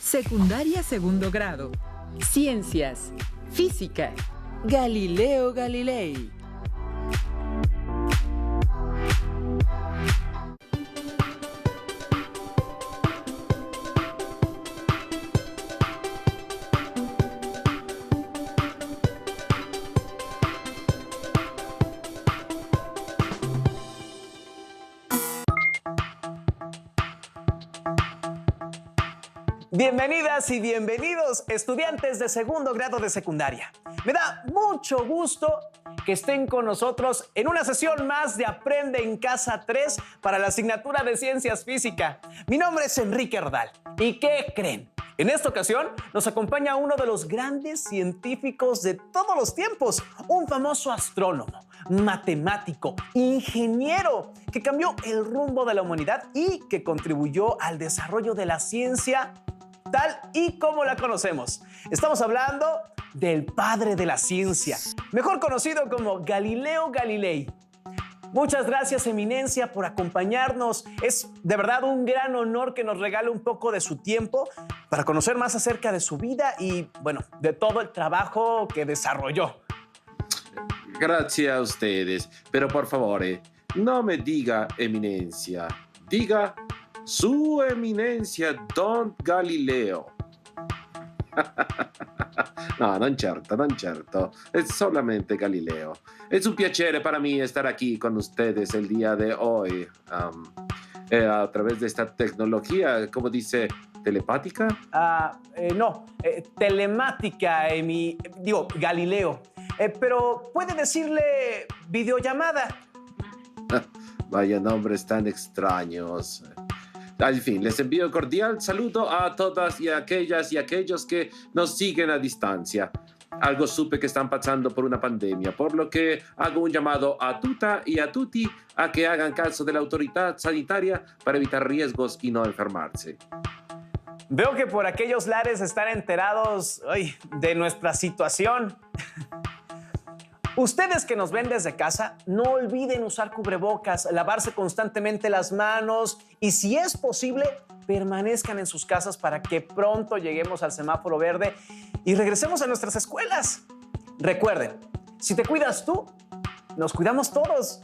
Secundaria segundo grado. Ciencias. Física. Galileo Galilei. Bienvenidas y bienvenidos, estudiantes de segundo grado de secundaria. Me da mucho gusto que estén con nosotros en una sesión más de Aprende en Casa 3 para la asignatura de Ciencias Física. Mi nombre es Enrique Ardal. ¿Y qué creen? En esta ocasión nos acompaña uno de los grandes científicos de todos los tiempos, un famoso astrónomo, matemático, ingeniero, que cambió el rumbo de la humanidad y que contribuyó al desarrollo de la ciencia tal y como la conocemos. Estamos hablando del padre de la ciencia, mejor conocido como Galileo Galilei. Muchas gracias, Eminencia, por acompañarnos. Es de verdad un gran honor que nos regale un poco de su tiempo para conocer más acerca de su vida y, bueno, de todo el trabajo que desarrolló. Gracias a ustedes, pero por favor, no me diga Eminencia, diga Su Eminencia Don Galileo. No, non certo, es solamente Galileo. Es un piacere para mí estar aquí con ustedes el día de hoy, a través de esta tecnología, ¿cómo dice? ¿Telepática? Telemática, Galileo. Pero puede decirle videollamada. Vaya nombres tan extraños. Al fin, les envío cordial saludo a todas y aquellas y aquellos que nos siguen a distancia. Algo supe que están pasando por una pandemia, por lo que hago un llamado a tuta y a tutti a que hagan caso de la autoridad sanitaria para evitar riesgos y no enfermarse. Veo que por aquellos lares están enterados de nuestra situación. Ustedes que nos ven desde casa, no olviden usar cubrebocas, lavarse constantemente las manos y, si es posible, permanezcan en sus casas para que pronto lleguemos al semáforo verde y regresemos a nuestras escuelas. Recuerden, si te cuidas tú, nos cuidamos todos.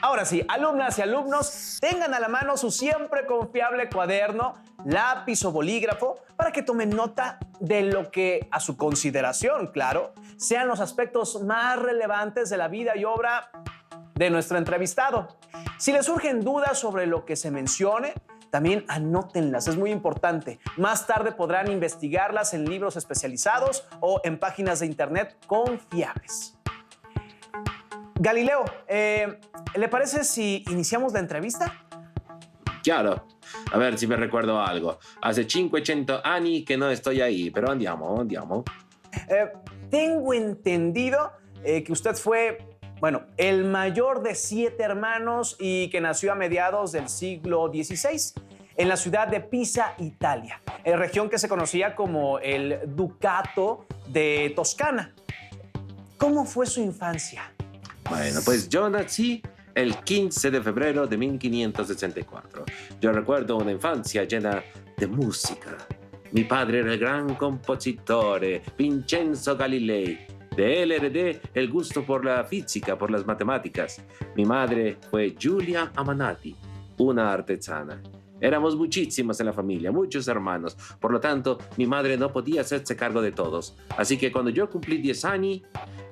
Ahora sí, alumnas y alumnos, tengan a la mano su siempre confiable cuaderno, lápiz o bolígrafo para que tomen nota de lo que, a su consideración, claro, sean los aspectos más relevantes de la vida y obra de nuestro entrevistado. Si les surgen dudas sobre lo que se mencione, también anótenlas, es muy importante. Más tarde podrán investigarlas en libros especializados o en páginas de internet confiables. Galileo, ¿le parece si iniciamos la entrevista? Chiaro. A ver si me recuerdo algo. Hace 500 años que no estoy ahí, pero andiamo. Tengo entendido que usted fue, el mayor de 7 hermanos y que nació a mediados del siglo XVI en la ciudad de Pisa, Italia, región que se conocía como el Ducato de Toscana. ¿Cómo fue su infancia? Bueno, pues yo nací el 15 de febrero de 1564. Yo recuerdo una infancia llena de música. Mi padre era el gran compositor Vincenzo Galilei. De él heredé el gusto por la física, por las matemáticas. Mi madre fue Giulia Amanati, una artesana. Éramos muchísimos en la familia, muchos hermanos. Por lo tanto, mi madre no podía hacerse cargo de todos. Así que cuando yo cumplí 10 años,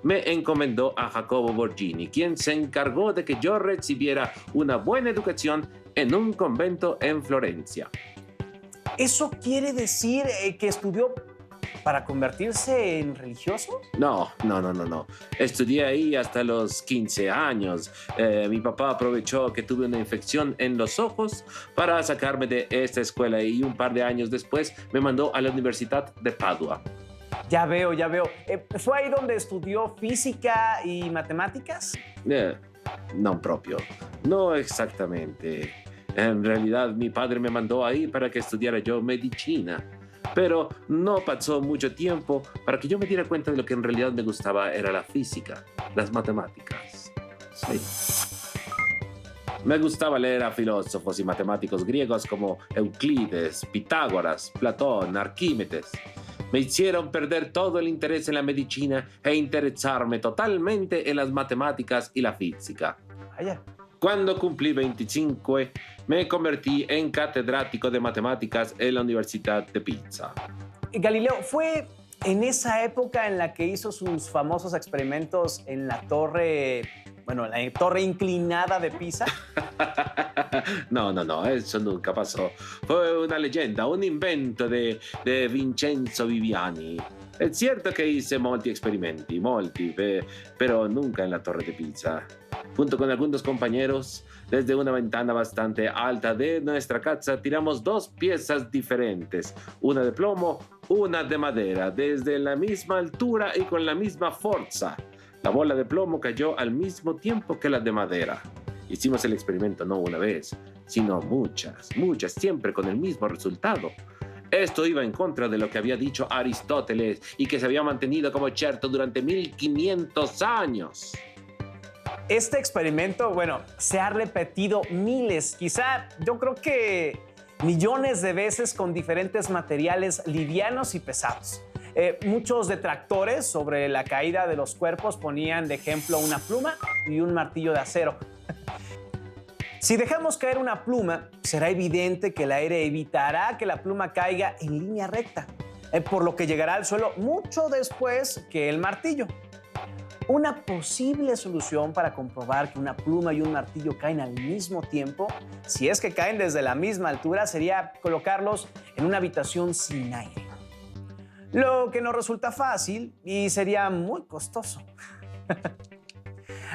me encomendó a Jacopo Borghini, quien se encargó de que yo recibiera una buena educación en un convento en Florencia. ¿Eso quiere decir que estudió para convertirse en religioso? No. Estudié ahí hasta los 15 años. Mi papá aprovechó que tuve una infección en los ojos para sacarme de esta escuela y un par de años después me mandó a la Universidad de Padua. Ya veo. ¿Fue ahí donde estudió física y matemáticas? No propio. No exactamente. En realidad, mi padre me mandó ahí para que estudiara yo medicina. Pero no pasó mucho tiempo para que yo me diera cuenta de lo que en realidad me gustaba era la física, las matemáticas. Sí. Me gustaba leer a filósofos y matemáticos griegos como Euclides, Pitágoras, Platón, Arquímedes. Me hicieron perder todo el interés en la medicina e interesarme totalmente en las matemáticas y la física. Vaya. Cuando cumplí 25, me convertí en catedrático de matemáticas en la Universidad de Pisa. Galileo, ¿fue en esa época en la que hizo sus famosos experimentos en la torre, la torre inclinada de Pisa? No, eso nunca pasó. Fue una leyenda, un invento de Vincenzo Viviani. Es cierto que hice molti esperimenti, pero nunca en la torre de Pisa. Junto con algunos compañeros, desde una ventana bastante alta de nuestra casa, tiramos 2 piezas diferentes, una de plomo, una de madera, desde la misma altura y con la misma fuerza. La bola de plomo cayó al mismo tiempo que la de madera. Hicimos el experimento no una vez, sino muchas, siempre con el mismo resultado. Esto iba en contra de lo que había dicho Aristóteles y que se había mantenido como cierto durante 1500 años. Este experimento, se ha repetido miles, quizá yo creo que millones de veces con diferentes materiales livianos y pesados. Muchos detractores sobre la caída de los cuerpos ponían de ejemplo una pluma y un martillo de acero. Si dejamos caer una pluma, será evidente que el aire evitará que la pluma caiga en línea recta, por lo que llegará al suelo mucho después que el martillo. Una posible solución para comprobar que una pluma y un martillo caen al mismo tiempo, si es que caen desde la misma altura, sería colocarlos en una habitación sin aire. Lo que no resulta fácil y sería muy costoso.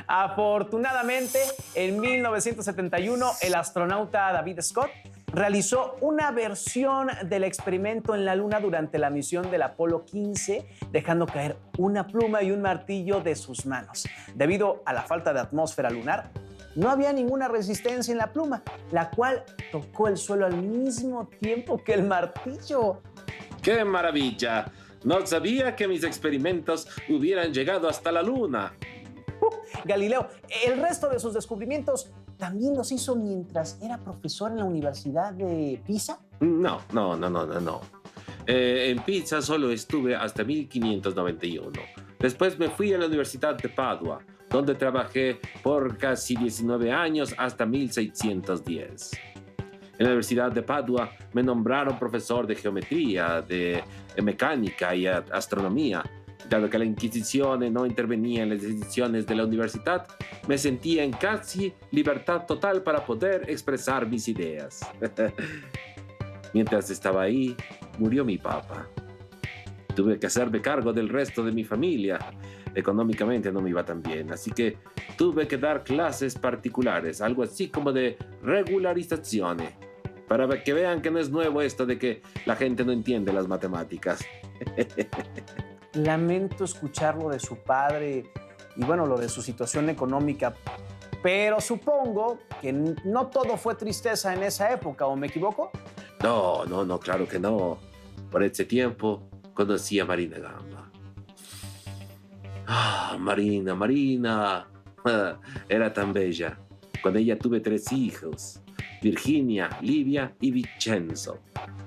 Afortunadamente, en 1971, el astronauta David Scott realizó una versión del experimento en la Luna durante la misión del Apolo 15, dejando caer una pluma y un martillo de sus manos. Debido a la falta de atmósfera lunar, no había ninguna resistencia en la pluma, la cual tocó el suelo al mismo tiempo que el martillo. ¡Qué maravilla! No sabía que mis experimentos hubieran llegado hasta la Luna. Galileo, el resto de sus descubrimientos también los hizo mientras era profesor en la Universidad de Pisa. No. En Pisa solo estuve hasta 1591. Después me fui a la Universidad de Padua, donde trabajé por casi 19 años hasta 1610. En la Universidad de Padua me nombraron profesor de geometría, de mecánica y astronomía. Dado que la Inquisición no intervenía en las decisiones de la universidad, me sentía en casi libertad total para poder expresar mis ideas. Mientras estaba ahí, murió mi papá. Tuve que hacerme cargo del resto de mi familia. Económicamente no me iba tan bien, así que tuve que dar clases particulares, algo así como de regularización, para que vean que no es nuevo esto de que la gente no entiende las matemáticas. Lamento escuchar lo de su padre y lo de su situación económica, pero supongo que no todo fue tristeza en esa época, ¿o me equivoco? No, claro que no. Por ese tiempo conocí a Marina Gamba. Marina, era tan bella. Con ella tuve 3 hijos, Virginia, Livia y Vincenzo.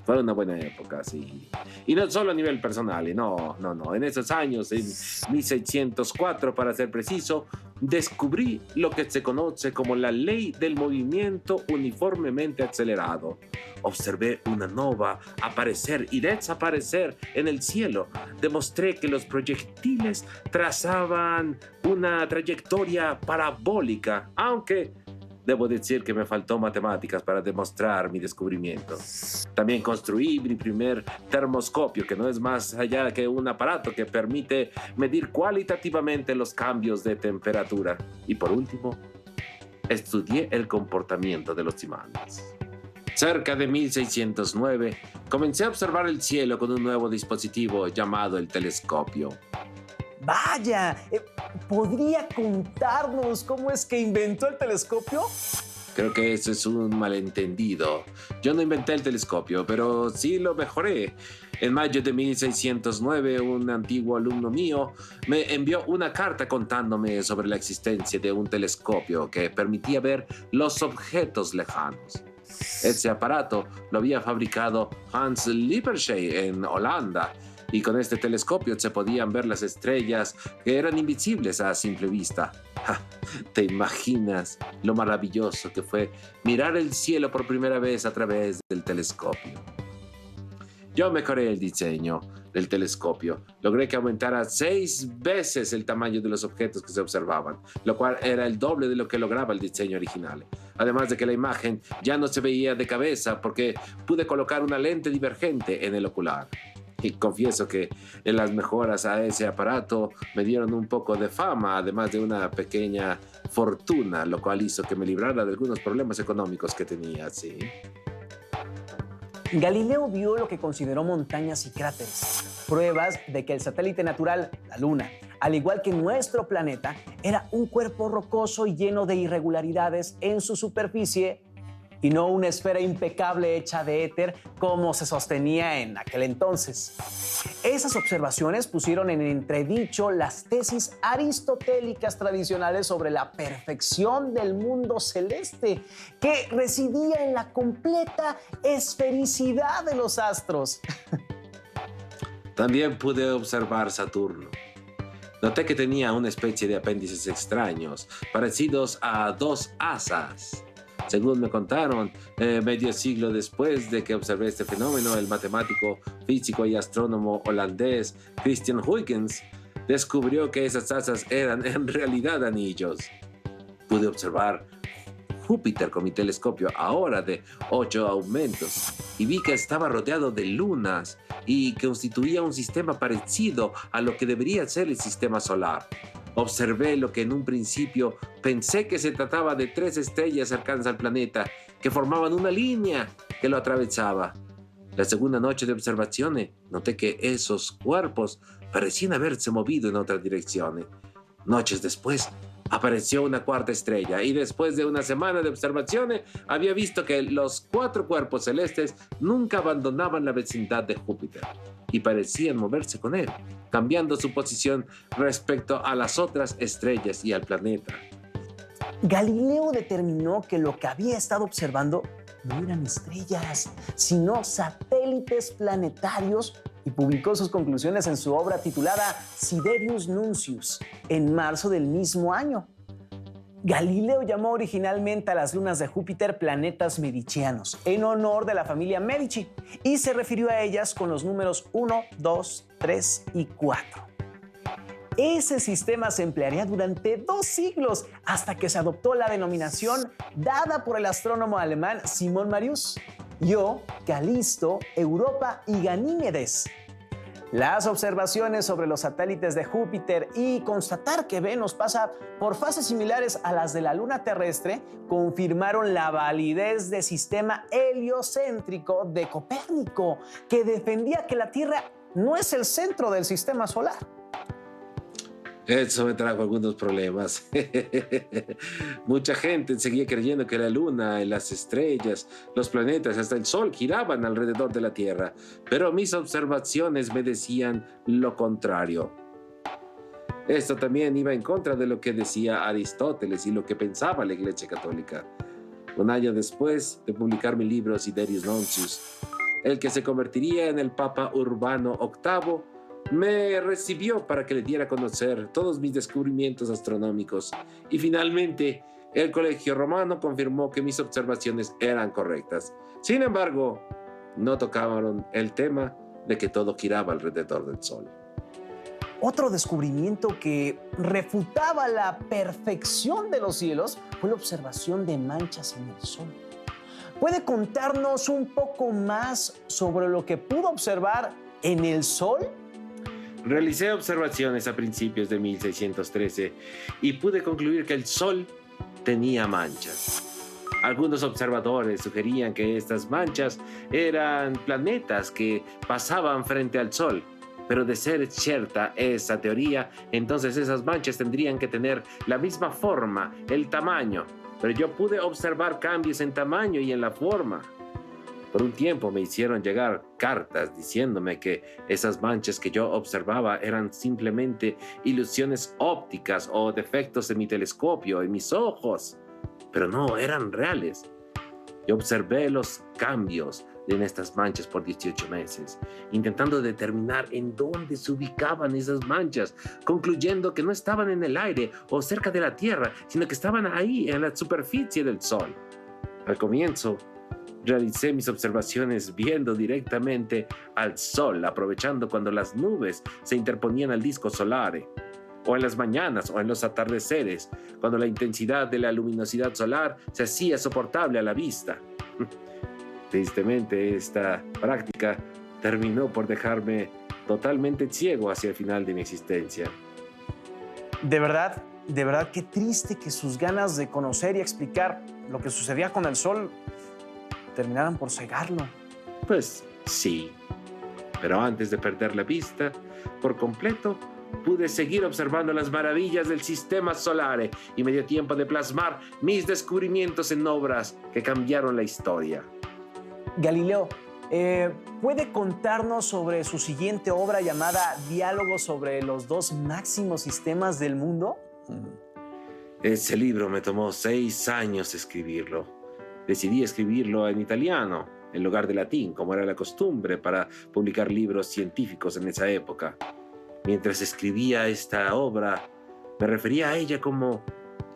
Fue una buena época, sí. Y no solo a nivel personal, no. En esos años, en 1604, para ser preciso, descubrí lo que se conoce como la ley del movimiento uniformemente acelerado. Observé una nova aparecer y desaparecer en el cielo. Demostré que los proyectiles trazaban una trayectoria parabólica, aunque debo decir que me faltó matemáticas para demostrar mi descubrimiento. También construí mi primer termoscopio, que no es más allá que un aparato que permite medir cualitativamente los cambios de temperatura. Y por último, estudié el comportamiento de los imanes. Cerca de 1609, comencé a observar el cielo con un nuevo dispositivo llamado el telescopio. ¡Vaya! ¿Podría contarnos cómo es que inventó el telescopio? Creo que eso es un malentendido. Yo no inventé el telescopio, pero sí lo mejoré. En mayo de 1609, un antiguo alumno mío me envió una carta contándome sobre la existencia de un telescopio que permitía ver los objetos lejanos. Ese aparato lo había fabricado Hans Lippershey en Holanda, y con este telescopio se podían ver las estrellas que eran invisibles a simple vista. Ja, ¿te imaginas lo maravilloso que fue mirar el cielo por primera vez a través del telescopio? Yo mejoré el diseño del telescopio. Logré que aumentara 6 veces el tamaño de los objetos que se observaban, lo cual era el doble de lo que lograba el diseño original. Además de que la imagen ya no se veía de cabeza porque pude colocar una lente divergente en el ocular. Y confieso que en las mejoras a ese aparato me dieron un poco de fama, además de una pequeña fortuna, lo cual hizo que me librara de algunos problemas económicos que tenía, sí. Galileo vio lo que consideró montañas y cráteres, pruebas de que el satélite natural, la Luna, al igual que nuestro planeta, era un cuerpo rocoso y lleno de irregularidades en su superficie y no una esfera impecable hecha de éter como se sostenía en aquel entonces. Esas observaciones pusieron en entredicho las tesis aristotélicas tradicionales sobre la perfección del mundo celeste, que residía en la completa esfericidad de los astros. También pude observar Saturno. Noté que tenía una especie de apéndices extraños, parecidos a 2 asas. Según me contaron, medio siglo después de que observé este fenómeno, el matemático, físico y astrónomo holandés Christian Huygens descubrió que esas asas eran en realidad anillos. Pude observar Júpiter con mi telescopio, ahora de 8 aumentos, y vi que estaba rodeado de lunas y que constituía un sistema parecido a lo que debería ser el sistema solar. Observé lo que en un principio pensé que se trataba de 3 estrellas cercanas al planeta que formaban una línea que lo atravesaba. La segunda noche de observaciones noté que esos cuerpos parecían haberse movido en otra dirección. Noches después apareció una 4ª estrella y después de una semana de observaciones había visto que los 4 cuerpos celestes nunca abandonaban la vecindad de Júpiter y parecían moverse con él, cambiando su posición respecto a las otras estrellas y al planeta. Galileo determinó que lo que había estado observando no eran estrellas, sino satélites planetarios, y publicó sus conclusiones en su obra titulada Siderius Nuncius en marzo del mismo año. Galileo llamó originalmente a las lunas de Júpiter planetas medicianos, en honor de la familia Medici, y se refirió a ellas con los números 1, 2, 3 y 4. Ese sistema se emplearía durante 2 siglos hasta que se adoptó la denominación dada por el astrónomo alemán Simón Marius: Io, Calisto, Europa y Ganímedes. Las observaciones sobre los satélites de Júpiter y constatar que Venus pasa por fases similares a las de la Luna terrestre confirmaron la validez del sistema heliocéntrico de Copérnico, que defendía que la Tierra no es el centro del sistema solar. Eso me trajo algunos problemas. Mucha gente seguía creyendo que la Luna, las estrellas, los planetas, hasta el Sol giraban alrededor de la Tierra, pero mis observaciones me decían lo contrario. Esto también iba en contra de lo que decía Aristóteles y lo que pensaba la Iglesia Católica. Un año después de publicar mi libro Siderius Nuncius, el que se convertiría en el Papa Urbano VIII, me recibió para que le diera a conocer todos mis descubrimientos astronómicos, y finalmente el Colegio Romano confirmó que mis observaciones eran correctas. Sin embargo, no tocaron el tema de que todo giraba alrededor del Sol. Otro descubrimiento que refutaba la perfección de los cielos fue la observación de manchas en el Sol. ¿Puede contarnos un poco más sobre lo que pudo observar en el Sol? Realicé observaciones a principios de 1613 y pude concluir que el Sol tenía manchas. Algunos observadores sugerían que estas manchas eran planetas que pasaban frente al Sol, pero de ser cierta esa teoría, entonces esas manchas tendrían que tener la misma forma, el tamaño pero yo pude observar cambios en tamaño y en la forma. Por un tiempo me hicieron llegar cartas diciéndome que esas manchas que yo observaba eran simplemente ilusiones ópticas o defectos en mi telescopio, en mis ojos, pero no eran reales. Yo observé los cambios en estas manchas por 18 meses, intentando determinar en dónde se ubicaban esas manchas, concluyendo que no estaban en el aire o cerca de la Tierra, sino que estaban ahí, en la superficie del Sol. Al comienzo, realicé mis observaciones viendo directamente al Sol, aprovechando cuando las nubes se interponían al disco solar, o en las mañanas o en los atardeceres, cuando la intensidad de la luminosidad solar se hacía soportable a la vista. Tristemente, esta práctica terminó por dejarme totalmente ciego hacia el final de mi existencia. De verdad, qué triste que sus ganas de conocer y explicar lo que sucedía con el Sol terminaran por cegarlo. Pues sí, pero antes de perder la vista por completo, pude seguir observando las maravillas del sistema solar y me dio tiempo de plasmar mis descubrimientos en obras que cambiaron la historia. Galileo, ¿puede contarnos sobre su siguiente obra llamada Diálogos sobre los dos máximos sistemas del mundo? Ese libro me tomó 6 años escribirlo. Decidí escribirlo en italiano, en lugar de latín, como era la costumbre para publicar libros científicos en esa época. Mientras escribía esta obra, me refería a ella como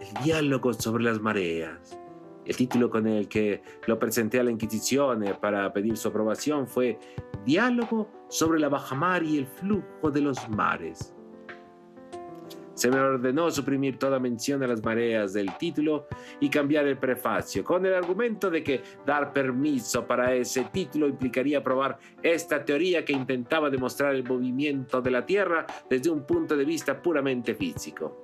el diálogo sobre las mareas. El título con el que lo presenté a la Inquisición para pedir su aprobación fue Diálogo sobre la bajamar y el flujo de los mares. Se me ordenó suprimir toda mención a las mareas del título y cambiar el prefacio, con el argumento de que dar permiso para ese título implicaría probar esta teoría que intentaba demostrar el movimiento de la Tierra desde un punto de vista puramente físico.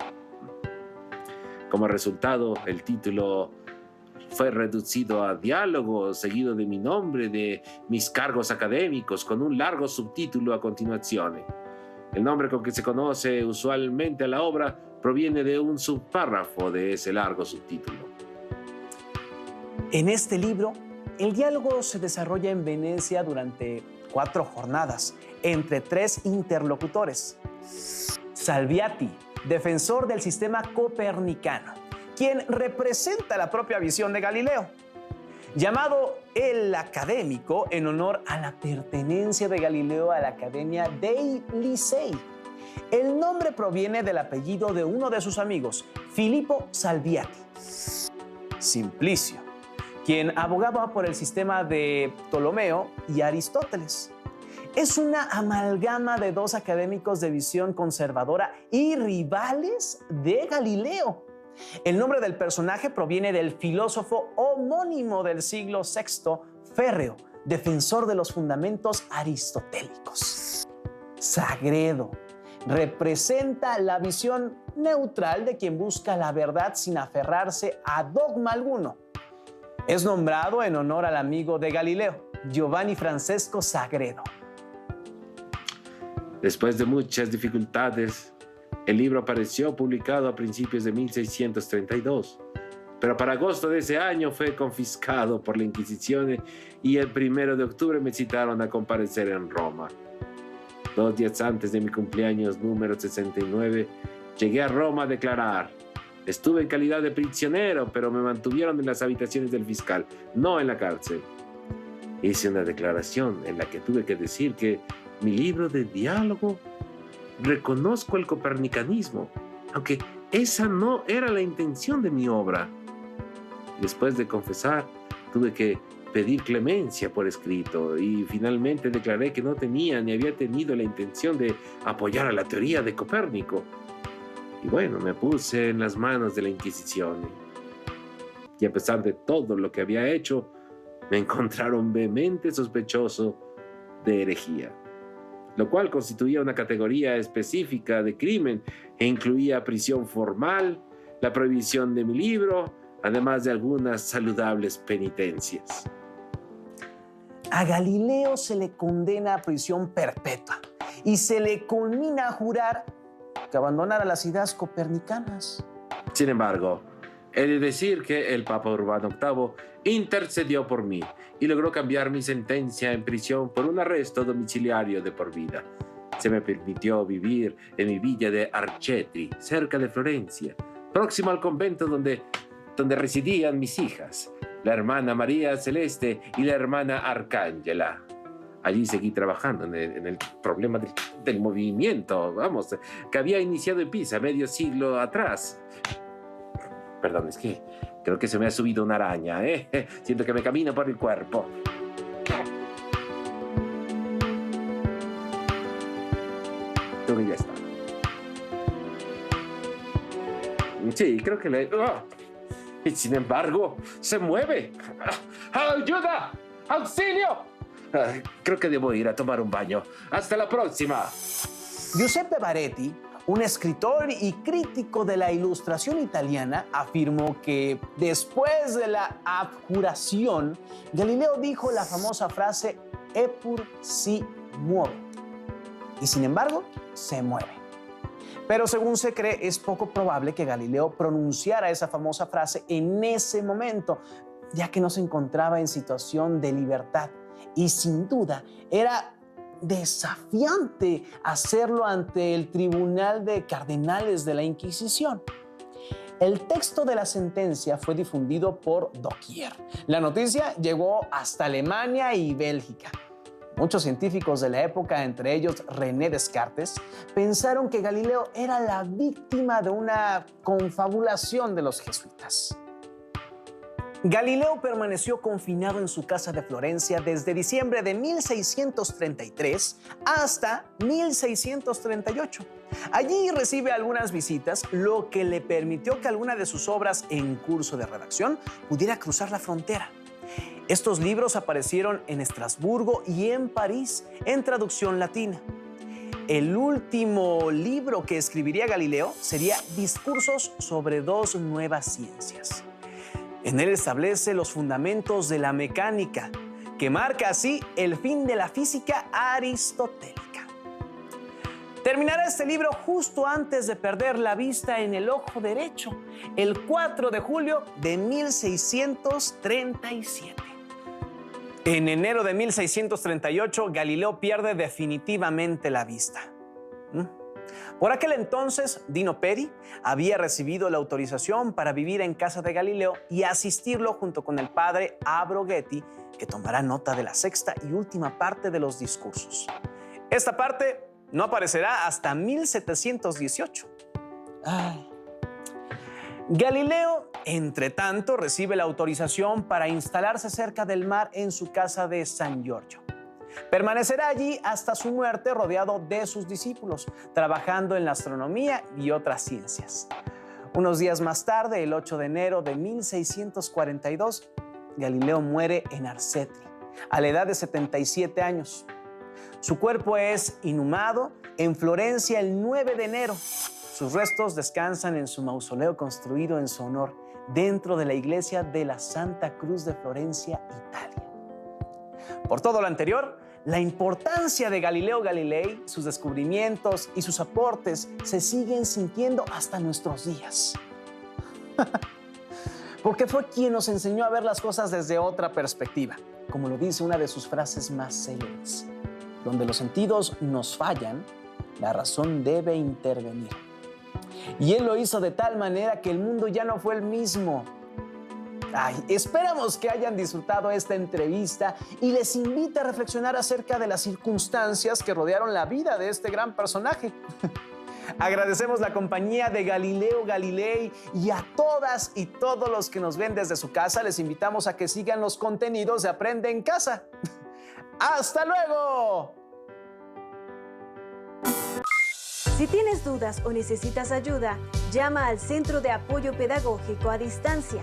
Como resultado, el título fue reducido a Diálogo, seguido de mi nombre, de mis cargos académicos, con un largo subtítulo a continuación. El nombre con que se conoce usualmente a la obra proviene de un subpárrafo de ese largo subtítulo. En este libro, el diálogo se desarrolla en Venecia durante 4 jornadas, entre 3 interlocutores. Salviati, defensor del sistema copernicano, quien representa la propia visión de Galileo. Llamado el académico en honor a la pertenencia de Galileo a la Academia dei Lincei. El nombre proviene del apellido de uno de sus amigos, Filippo Salviati. Simplicio, quien abogaba por el sistema de Ptolomeo y Aristóteles. Es una amalgama de 2 académicos de visión conservadora y rivales de Galileo. El nombre del personaje proviene del filósofo homónimo del siglo VI, Férreo, defensor de los fundamentos aristotélicos. Sagredo representa la visión neutral de quien busca la verdad sin aferrarse a dogma alguno. Es nombrado en honor al amigo de Galileo, Giovanni Francesco Sagredo. Después de muchas dificultades, el libro apareció publicado a principios de 1632, pero para agosto de ese año fue confiscado por la Inquisición y el 1 de octubre me citaron a comparecer en Roma. 2 días antes de mi cumpleaños número 69, llegué a Roma a declarar. Estuve en calidad de prisionero, pero me mantuvieron en las habitaciones del fiscal, no en la cárcel. Hice una declaración en la que tuve que decir que mi libro de diálogo reconozco el copernicanismo, aunque esa no era la intención de mi obra. Después de confesar, tuve que pedir clemencia por escrito y finalmente declaré que no tenía ni había tenido la intención de apoyar a la teoría de Copérnico. Y bueno, me puse en las manos de la Inquisición. Y a pesar de todo lo que había hecho, me encontraron vehemente sospechoso de herejía, lo cual constituía una categoría específica de crimen e incluía prisión formal, la prohibición de mi libro, además de algunas saludables penitencias. A Galileo se le condena a prisión perpetua y se le conmina a jurar que abandonara las ideas copernicanas. Sin embargo, He de decir que el Papa Urbano VIII intercedió por mí y logró cambiar mi sentencia en prisión por un arresto domiciliario de por vida. Se me permitió vivir en mi villa de Arcetri, cerca de Florencia, próximo al convento donde residían mis hijas, la hermana María Celeste y la hermana Arcángela. Allí seguí trabajando en el problema del movimiento, vamos, que había iniciado en Pisa medio siglo atrás. Perdón, es que creo que se me ha subido una araña, ¿eh? Siento que me camina por el cuerpo. Creo que ya está. Sí, creo que le... ¡Oh! Y sin embargo, se mueve. ¡Ayuda! ¡Auxilio! Creo que debo ir a tomar un baño. ¡Hasta la próxima! Giuseppe Baretti, un escritor y crítico de la Ilustración italiana, afirmó que después de la abjuración, Galileo dijo la famosa frase «Eppur si muove». Y sin embargo, se mueve. Pero según se cree, es poco probable que Galileo pronunciara esa famosa frase en ese momento, ya que no se encontraba en situación de libertad. Y sin duda, era desafiante hacerlo ante el Tribunal de Cardenales de la Inquisición. El texto de la sentencia fue difundido por doquier. La noticia llegó hasta Alemania y Bélgica. Muchos científicos de la época, entre ellos René Descartes, pensaron que Galileo era la víctima de una confabulación de los jesuitas. Galileo permaneció confinado en su casa de Florencia desde diciembre de 1633 hasta 1638. Allí recibe algunas visitas, lo que le permitió que alguna de sus obras en curso de redacción pudiera cruzar la frontera. Estos libros aparecieron en Estrasburgo y en París en traducción latina. El último libro que escribiría Galileo sería Discursos sobre dos nuevas ciencias. En él establece los fundamentos de la mecánica, que marca así el fin de la física aristotélica. Terminará este libro justo antes de perder la vista en el ojo derecho, el 4 de julio de 1637. En enero de 1638, Galileo pierde definitivamente la vista. Por aquel entonces, Dino Peri había recibido la autorización para vivir en casa de Galileo y asistirlo junto con el padre Abroghetti, que tomará nota de la sexta y última parte de los discursos. Esta parte no aparecerá hasta 1718. Galileo, entre tanto, recibe la autorización para instalarse cerca del mar en su casa de San Giorgio. Permanecerá allí hasta su muerte rodeado de sus discípulos, trabajando en la astronomía y otras ciencias. Unos días más tarde, el 8 de enero de 1642, Galileo muere en Arcetri, a la edad de 77 años. Su cuerpo es inhumado en Florencia el 9 de enero. Sus restos descansan en su mausoleo construido en su honor, dentro de la iglesia de la Santa Cruz de Florencia, Italia. Por todo lo anterior, la importancia de Galileo Galilei, sus descubrimientos y sus aportes se siguen sintiendo hasta nuestros días. Porque fue quien nos enseñó a ver las cosas desde otra perspectiva, como lo dice una de sus frases más célebres: donde los sentidos nos fallan, la razón debe intervenir. Y él lo hizo de tal manera que el mundo ya no fue el mismo. Esperamos que hayan disfrutado esta entrevista y les invito a reflexionar acerca de las circunstancias que rodearon la vida de este gran personaje. Agradecemos la compañía de Galileo Galilei y a todas y todos los que nos ven desde su casa. Les invitamos a que sigan los contenidos de Aprende en Casa. ¡Hasta luego! Si tienes dudas o necesitas ayuda, llama al Centro de Apoyo Pedagógico a Distancia.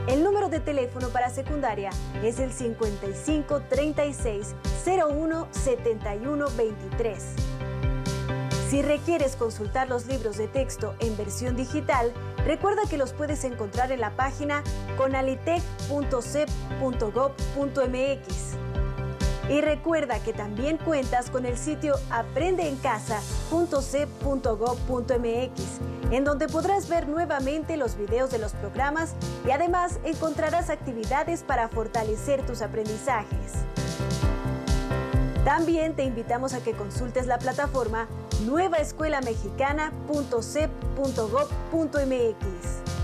El número de teléfono para secundaria es el 55 36 01 71 23. Si requieres consultar los libros de texto en versión digital, recuerda que los puedes encontrar en la página conalitec.cep.gov.mx. Y recuerda que también cuentas con el sitio aprendeencasa.cep.gov.mx, en donde podrás ver nuevamente los videos de los programas y además encontrarás actividades para fortalecer tus aprendizajes. También te invitamos a que consultes la plataforma nuevaescuelamexicana.cep.gov.mx.